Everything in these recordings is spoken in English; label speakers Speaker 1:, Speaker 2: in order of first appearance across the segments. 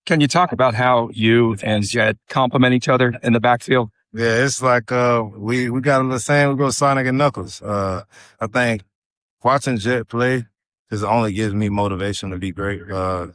Speaker 1: Can you talk about how you and Jed complement each other in the backfield?
Speaker 2: Yeah, it's like we got the same. We go Sonic and Knuckles. I think watching Jet play just only gives me motivation to be great.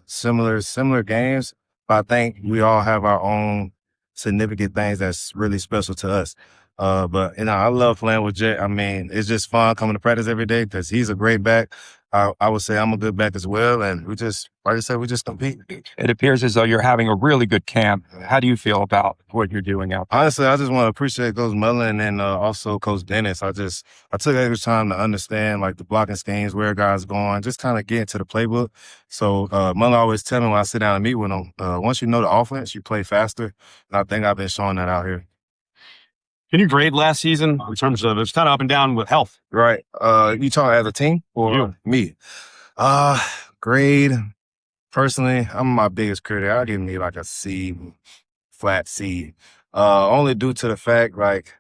Speaker 2: Similar games, but I think we all have our own significant things that's really special to us. But I love playing with Jet. I mean, it's just fun coming to practice every day because he's a great back. I would say I'm a good back as well, and we just, like I said, we just compete.
Speaker 1: It appears as though you're having a really good camp. How do you feel about what you're doing out there?
Speaker 2: Honestly, I just want to appreciate Coach Mullen and also Coach Dennis. I took extra time to understand like the blocking schemes, where guys going, just kind of get into the playbook. So Mullen always tell me when I sit down and meet with him, once you know the offense, you play faster. And I think I've been showing that out here.
Speaker 3: Can you grade last season in terms of it's kind of up and down with health?
Speaker 2: Right. You talking as a team or me? Grade. Personally, I'm my biggest critic. I'll give me like a C, flat C. Only due to the fact like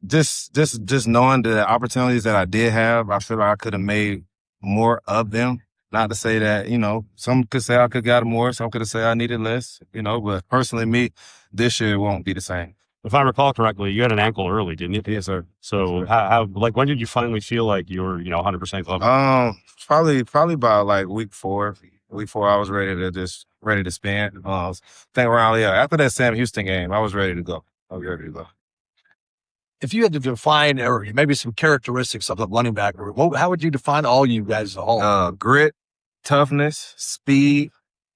Speaker 2: just knowing the opportunities that I did have, I feel like I could have made more of them. Not to say that, some could say I could have got more, some could have said I needed less, but personally me, this year won't be the same.
Speaker 3: If I recall correctly, you had an ankle early, didn't you?
Speaker 2: Yes, sir.
Speaker 3: So how when did you finally feel like you were 100% glove?
Speaker 2: Probably about like week four. Week four, I was ready to spin. Think around after that Sam Houston game, I was ready to go.
Speaker 4: If you had to define or maybe some characteristics of a running back, how would you define all you guys as a whole?
Speaker 2: Grit, toughness, speed,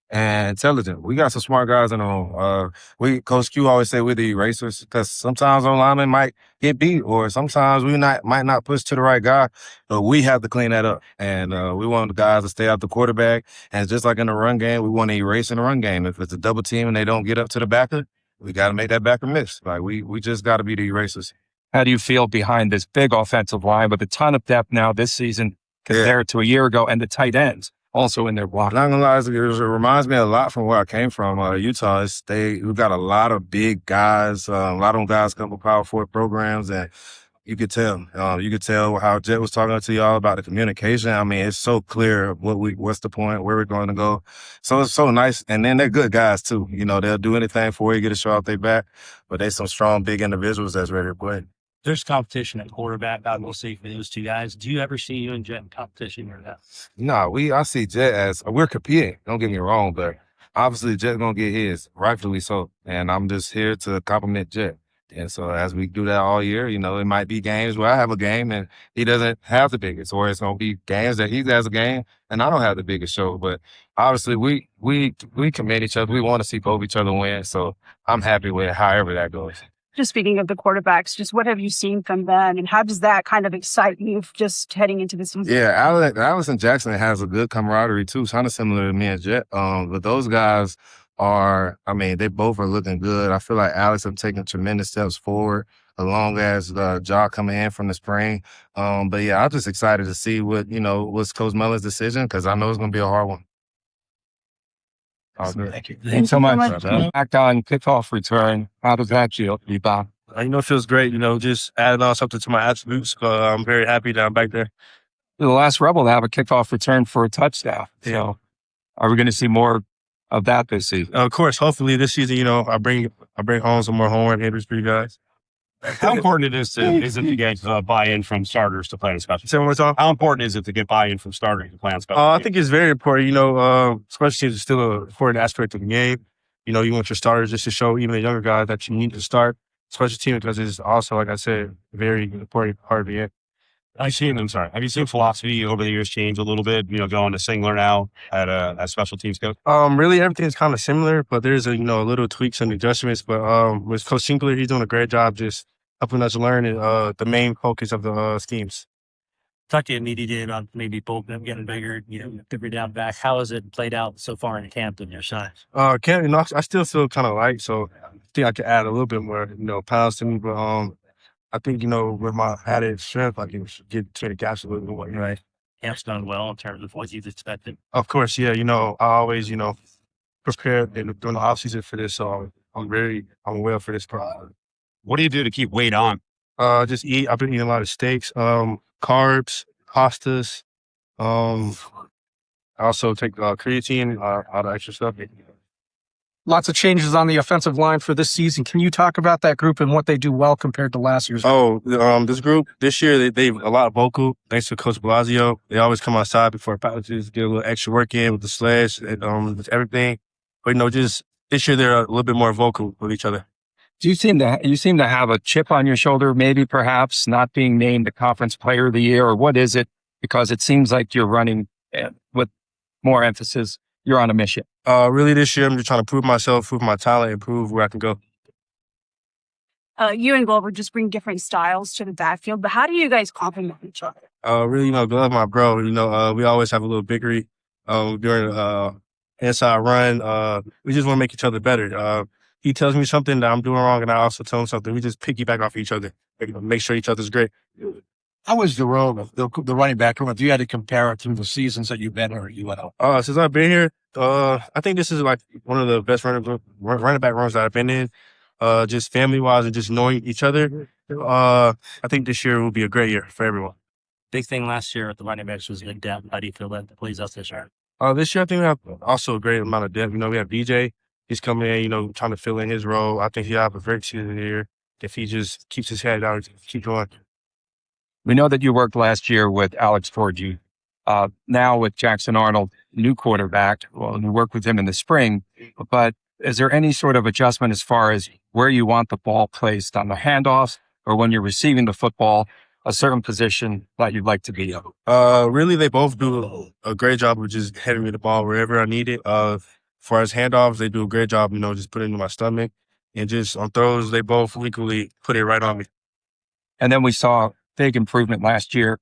Speaker 2: and intelligent. We got some smart guys in the room. Coach Q always say we're the erasers because sometimes our linemen might get beat or sometimes might not push to the right guy, but we have to clean that up. And we want the guys to stay out the quarterback. And just like in the run game, we want to erase in the run game. If it's a double team and they don't get up to the backer, we got to make that backer miss. Like we just got to be the erasers.
Speaker 1: How do you feel behind this big offensive line with a ton of depth now this season compared to a year ago and the tight ends also in their block?
Speaker 2: Not gonna lie, it reminds me a lot from where I came from, Utah. We've got a lot of big guys. A lot of them guys come from Power 4 programs, and you could tell. You could tell how Jet was talking to y'all about the communication. I mean, it's so clear what's the point, where we're going to go. So it's so nice. And then they're good guys too. They'll do anything for you, get a show off their back. But they're some strong, big individuals that's ready to play.
Speaker 5: There's competition at quarterback, obviously, for those two guys. Do you ever see you and Jet in competition or not?
Speaker 2: No, I see Jet as we're competing. Don't get me wrong, but obviously Jet's gonna get his, rightfully so. And I'm just here to compliment Jet. And so as we do that all year, it might be games where I have a game and he doesn't have the biggest, or it's gonna be games that he has a game and I don't have the biggest show. But obviously we commend each other. We want to see both each other win. So I'm happy with however that goes.
Speaker 6: Just speaking of the quarterbacks, just what have you seen from them and how does that kind of excite you just heading into the season?
Speaker 2: Yeah, Alex and Jackson has a good camaraderie too, kind of similar to me and Jet. But those guys they both are looking good. I feel like Alex have taken tremendous steps forward along as Ja coming in from the spring. But yeah, I'm just excited to see what's Coach Mullen's decision because I know it's going to be a hard one.
Speaker 1: Thank you. Thanks so much. Back on kickoff return. How does that feel to be back?
Speaker 7: It feels great. Just adding on something to my attributes. I'm very happy that I'm back there.
Speaker 1: You're the last Rebel to have a kickoff return for a touchdown. So are we going to see more of that this season?
Speaker 7: Of course, hopefully this season, I bring home some more home run hitters for you guys.
Speaker 3: How important is it to get buy-in from starters to play on special teams?
Speaker 7: Say one more time.
Speaker 3: How important is it to get buy-in from starters to play on special teams?
Speaker 7: I think it's very important. Special teams is still an important aspect of the game. You want your starters just to show even the younger guys that you need to start special teams because it's also, like I said, a very important part of the game.
Speaker 3: Have you seen philosophy over the years change a little bit? Going to singular now at special teams coach.
Speaker 7: Really, everything's kind of similar, but there's little tweaks and adjustments. But with Coach Sinkler, he's doing a great job just helping us learn the main focus of the schemes.
Speaker 5: Talk to you immediately about maybe both of them getting bigger, figure down back. How has it played out so far in camp on your side?
Speaker 7: Camp, I still feel kind of light, so I think I could add a little bit more, pounds to me. But I think, with my added strength, I can get to the gaps a little bit more.
Speaker 5: Right. Camp's done well in terms of what you've expected.
Speaker 7: Of course, yeah. I always, prepare during the offseason for this, so I'm well for this problem.
Speaker 3: What do you do to keep weight on?
Speaker 7: Just eat. I've been eating a lot of steaks, carbs, pastas, I also take creatine, all the extra stuff.
Speaker 4: Lots of changes on the offensive line for this season. Can you talk about that group and what they do well compared to last year's?
Speaker 7: This group this year they a lot of vocal. Thanks to Coach Blasio, they always come outside before practice, get a little extra work in with the sledge and with everything. But just this year they're a little bit more vocal with each other.
Speaker 1: Do you seem to have a chip on your shoulder, maybe perhaps not being named the conference player of the year, or what is it? Because it seems like you're running with more emphasis. You're on a mission.
Speaker 7: Really this year I'm just trying to prove myself, prove my talent, and prove where I can go.
Speaker 6: You and Glover just bring different styles to the backfield, but how do you guys complement each other?
Speaker 7: Really, Glover, my bro. We always have a little bickery during inside run. We just want to make each other better. He tells me something that I'm doing wrong, and I also tell him something. We just piggyback off each other, make sure each other's great.
Speaker 4: How was the role of the running back room? If you had to compare it through the seasons that you've been here at UNLV?
Speaker 7: Since I've been here, I think this is like one of the best running back rooms that I've been in. Just family wise and just knowing each other. I think this year will be a great year for everyone.
Speaker 5: Big thing last year at the running backs was in depth. How do you feel that plays out this year?
Speaker 7: This year I think we have also a great amount of depth. We have DJ. He's coming in, trying to fill in his role. I think he'll have a great season here if he just keeps his head down and keep going.
Speaker 1: We know that you worked last year with Alex Orji. Now with Jackson Arnold, new quarterback. Well, you worked with him in the spring, but is there any sort of adjustment as far as where you want the ball placed on the handoffs or when you're receiving the football, a certain position that you'd like to be in?
Speaker 7: Really, they both do a great job of just heading me the ball wherever I need it. As far as handoffs, they do a great job, just putting it in my stomach. And just on throws, they both equally put it right on me.
Speaker 1: And then we saw big improvement last year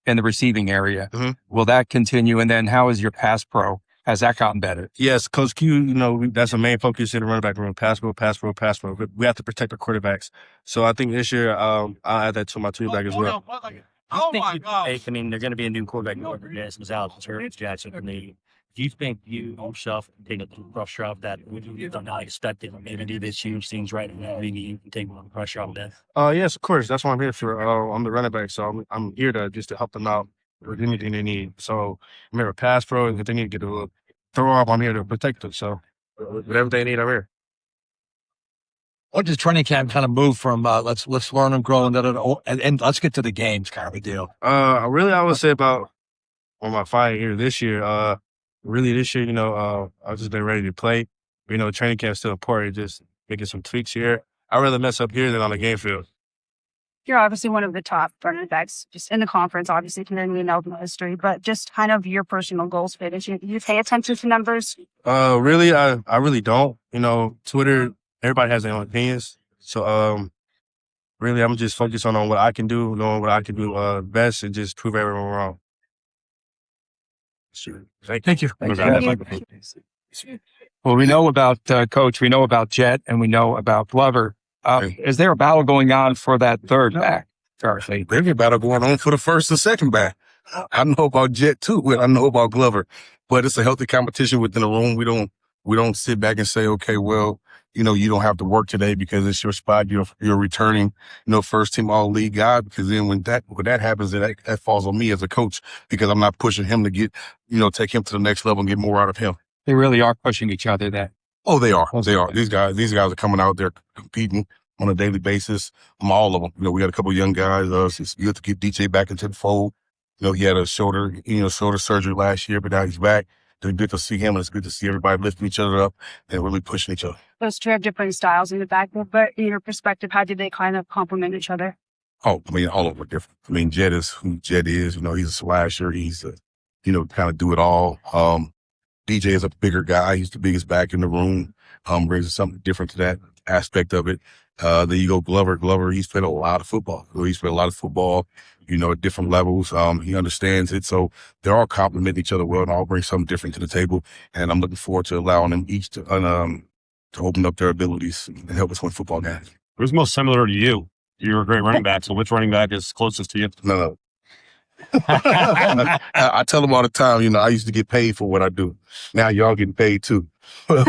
Speaker 1: in the receiving area.
Speaker 7: Mm-hmm.
Speaker 1: Will that continue? And then how is your pass pro? Has that gotten better?
Speaker 7: Yes, Coach Q, that's a main focus in the running back room. Pass pro, pass pro, pass pro. We have to protect our quarterbacks. So I think this year I'll add that to my toolbag as well.
Speaker 5: My God! I mean, they're going to be a new quarterback. This was out Jackson. Do you think you yourself take a pressure off that? You don't not expect it. Maybe do this huge things right now. Maybe you can take one pressure off that.
Speaker 7: Yes, of course. That's what I'm here for. I'm the running back, so I'm here to help them out with anything they need. So I'm here to pass pro, and if they need to get a throw off, I'm here to protect them. So whatever they need, I'm here.
Speaker 4: What does training camp kind of move from let's learn and grow and let's get to the games kind of a deal?
Speaker 7: Really, I would say about my final year this year. Really, this year, I've just been ready to play. Training camp is still important. Just making some tweaks here. I'd rather mess up here than on the game field.
Speaker 6: You're obviously one of the top running backs just in the conference, obviously, considering UNLV history, but just kind of your personal goals for this year. Do you pay attention to numbers?
Speaker 7: Really, I really don't. Twitter, everybody has their own opinions. So, really, I'm just focused on what I can do, knowing what I can do best, and just prove everyone wrong.
Speaker 4: Sure. Thank you.
Speaker 1: Well, we know about Coach, we know about Jet, and we know about Glover. Is there a battle going on for that third back, Darcy?
Speaker 8: There's a battle going on for the first and second back. I know about Jet too, but I know about Glover. But it's a healthy competition within the room. We don't sit back and say, okay, well, you don't have to work today because it's your spot. You're returning, first team all league guy. Because then when that happens, then that falls on me as a coach because I'm not pushing him to get, take him to the next level and get more out of him.
Speaker 1: They really are pushing each other then.
Speaker 8: Oh, they are. They are. These guys are coming out there competing on a daily basis. All of them. We got a couple of young guys. It's good to get DJ back into the fold. He had a shoulder surgery last year, but now he's back. It's good to see him, and it's good to see everybody lifting each other up and really pushing each other.
Speaker 6: Those two have different styles in the backfield, but in your perspective, how do they kind of complement each other?
Speaker 8: Oh, all of them are different. Jet is who Jet is. He's a slasher. He's kind of do it all. DJ is a bigger guy. He's the biggest back in the room. Brings something different to that aspect of it. Then you go Glover. Glover, he's played a lot of football. He's played a lot of football, at different levels. He understands it. So they're all complementing each other well and all bring something different to the table. And I'm looking forward to allowing them each to open up their abilities and help us win football games.
Speaker 3: Who's most similar to you? You're a great running back. So which running back is closest to you?
Speaker 8: No. I tell them all the time, I used to get paid for what I do. Now y'all getting paid too. But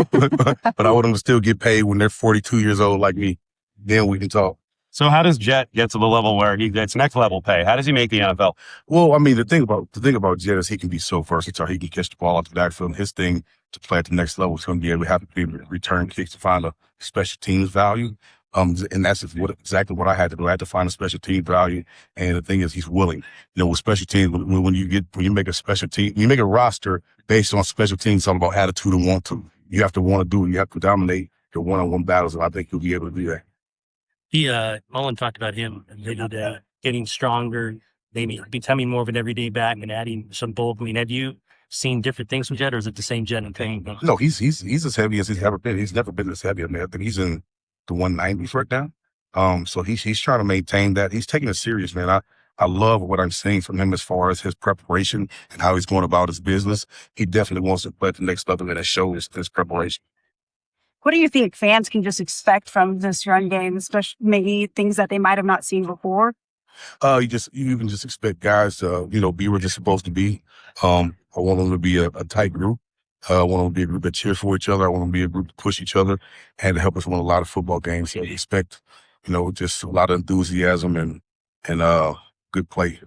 Speaker 8: I want them to still get paid when they're 42 years old like me. Then we can talk.
Speaker 3: So how does Jet get to the level where he gets next level pay? How does he make the NFL?
Speaker 8: Well, I mean, the thing about Jet is he can be so versatile. He can catch the ball out the backfield. His thing to play at the next level is going to be able to return kicks to find a special teams value. And that's exactly what I had to do. I had to find a special team value. And the thing is, he's willing. You know, with special teams, when you make a special team, you make a roster based on special teams, it's all about attitude and want to. You have to want to do it. You have to dominate your one-on-one battles, and I think you'll be able to do that.
Speaker 5: Mullen talked about him getting stronger, maybe becoming more of an everyday back and adding some bulk. I mean, have you seen different things from Jet, or is it the same Jet and pain?
Speaker 8: No, he's as heavy as he's ever been. He's never been this heavy. I mean, I think he's in the 190s right now. So he's trying to maintain that. He's taking it serious, man. I love what I'm seeing from him as far as his preparation and how he's going about his business. He definitely wants to play at the next level, and it shows his preparation.
Speaker 6: What do you think fans can just expect from this run game, especially maybe things that they might have not seen before?
Speaker 8: You can just expect guys to, be where they're supposed to be. I want them to be a tight group. I want them to be a group that cheers for each other. I want them to be a group to push each other and to help us win a lot of football games. So I expect, just a lot of enthusiasm and good play.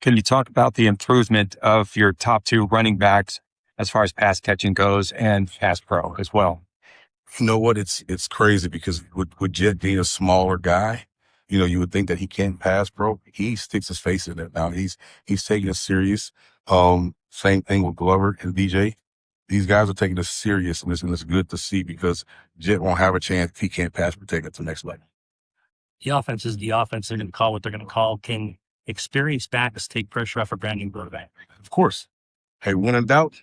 Speaker 1: Can you talk about the improvement of your top two running backs as far as pass catching goes and pass pro as well?
Speaker 8: You know what? It's crazy because with Jet being a smaller guy, you would think that he can't pass pro. He sticks his face in it now. He's taking it serious. Same thing with Glover and DJ. These guys are taking it serious, and it's good to see because Jet won't have a chance if he can't pass protect at the next level.
Speaker 5: The offense is the offense. They're going to call what they're going to call. Can experienced backs take pressure off a brand new quarterback?
Speaker 8: Of course. Hey, when in doubt,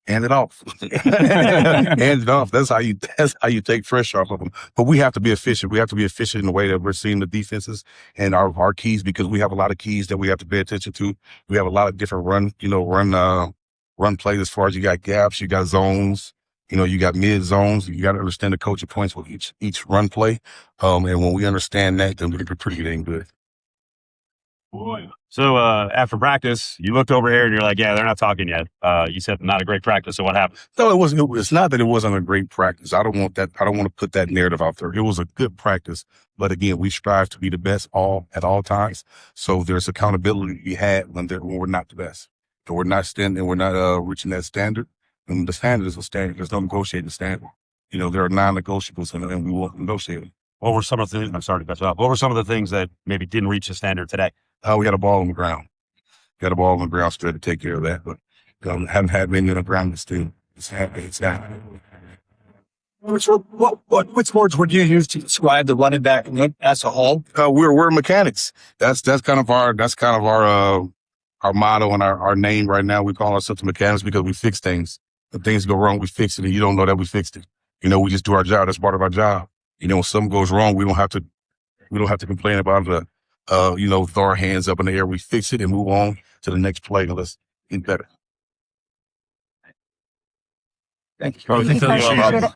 Speaker 8: hand it off. Hand it off. That's how you take pressure off of them. But we have to be efficient. We have to be efficient in the way that we're seeing the defenses and our keys, because we have a lot of keys that we have to pay attention to. We have a lot of different run plays as far as you got gaps, you got zones, you got mid zones. You got to understand the coaching points with each run play. And when we understand that, then we're pretty dang good.
Speaker 3: So after practice, you looked over here and you're like, yeah, they're not talking yet. You said not a great practice. So what happened?
Speaker 8: No, it wasn't. It's not that it wasn't a great practice. I don't want to put that narrative out there. It was a good practice. But again, we strive to be the best at all times. So there's accountability to be had when we're not the best. So we're not reaching that standard. And the standard is a standard. There's no negotiating standard. There are non-negotiables and we won't negotiate them.
Speaker 3: What were some of the things, I'm sorry to cut you off. What were some of the things that maybe didn't reach the standard today?
Speaker 8: We had a ball on the ground. Got a ball on the ground, so we had to take care of that. But haven't had many on the ground this team. It's happening.
Speaker 4: Which words would you use to describe the running back as a whole?
Speaker 8: We're mechanics. That's kind of our motto and our name right now. We call ourselves mechanics because we fix things. When things go wrong, we fix it, and you don't know that we fixed it. We just do our job. That's part of our job. When something goes wrong, we don't have to complain about it. Throw our hands up in the air. We fix it and move on to the next play. And let's get better.
Speaker 1: Thank you.